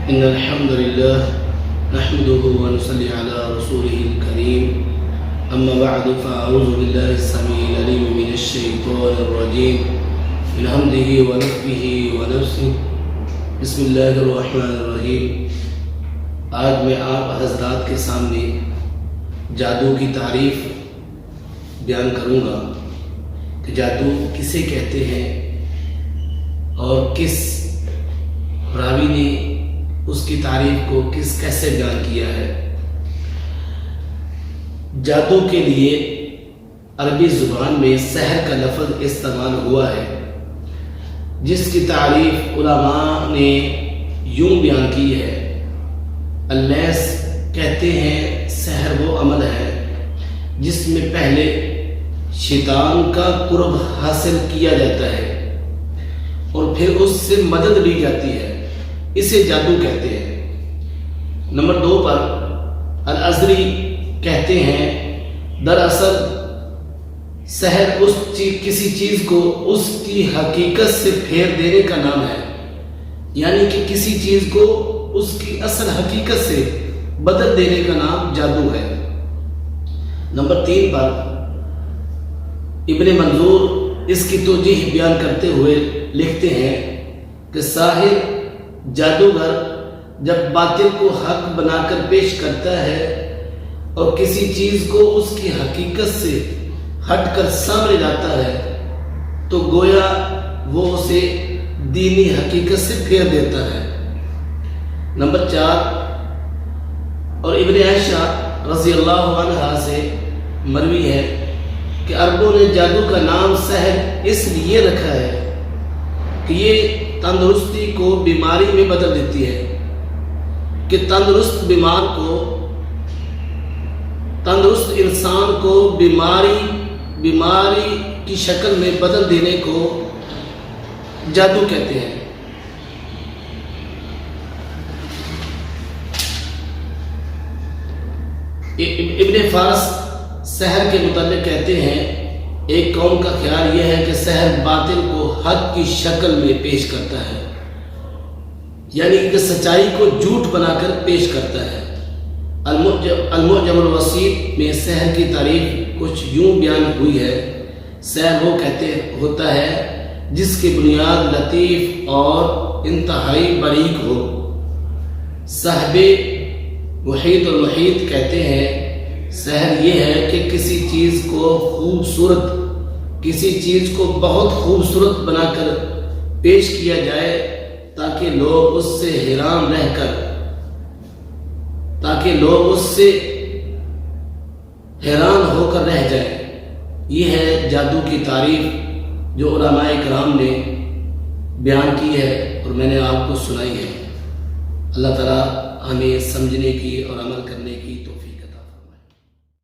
إن الحمد لله نحمده ونصلي على رسوله الكريم أما بعد فأعوذ بالله السميع العليم من الشيطان الرجيم من همزه ونفخه ونفسه بسم الله الرحمن الرحيم۔ آج میں آپ حضرات کے سامنے جادو کی تعریف بیان کروں گا کہ جادو کسے کہتے ہیں اور کس راوی نے اس کی تعریف کو کیسے بیان کیا ہے۔ جادو کے لیے عربی زبان میں سحر کا لفظ استعمال ہوا ہے، جس کی تعریف علماء نے یوں بیان کی ہے۔ اللیس کہتے ہیں سحر وہ عمل ہے جس میں پہلے شیطان کا قرب حاصل کیا جاتا ہے اور پھر اس سے مدد لی جاتی ہے، اسے جادو کہتے ہیں۔ نمبر 2 پر الازری کہتے ہیں دراصل سحر کسی چیز کو اس کی حقیقت سے پھیر دینے کا نام ہے، یعنی کہ کسی چیز کو اس کی اصل حقیقت سے بدل دینے کا نام جادو ہے۔ نمبر 3 پر ابن منظور اس کی توجیہ بیان کرتے ہوئے لکھتے ہیں کہ ساحر جادوگر جب باطل کو حق بنا کر پیش کرتا ہے اور کسی چیز کو اس کی حقیقت سے ہٹ کر سامنے لاتا ہے تو گویا وہ اسے دینی حقیقت سے پھیر دیتا ہے۔ نمبر 4 اور ابن عائشہ رضی اللہ عنہ سے مروی ہے کہ عربوں نے جادو کا نام سحر اس لیے رکھا ہے کہ یہ تندرستی کو بیماری میں بدل دیتی ہے، کہ تندرست انسان کو بیماری کی شکل میں بدل دینے کو جادو کہتے ہیں۔ ابن فارس سحر کے متعلق کہتے ہیں ایک قوم کا خیال یہ ہے کہ سحر باطل کو حق کی شکل میں پیش کرتا ہے، یعنی کہ سچائی کو جھوٹ بنا کر پیش کرتا ہے۔ المعجم الوسیط میں سحر کی تعریف کچھ یوں بیان ہوئی ہے۔ سحر وہ ہوتا ہے جس کی بنیاد لطیف اور انتہائی باریک ہو۔ صاحب محیط المحیط کہتے ہیں سحر یہ ہے کہ کسی چیز کو بہت خوبصورت بنا کر پیش کیا جائے تاکہ لوگ اس سے حیران ہو کر رہ جائیں۔ یہ ہے جادو کی تعریف جو علماء کرام نے بیان کی ہے اور میں نے آپ کو سنائی ہے۔ اللہ تعالیٰ ہمیں سمجھنے کی اور عمل کرنے کی توفیق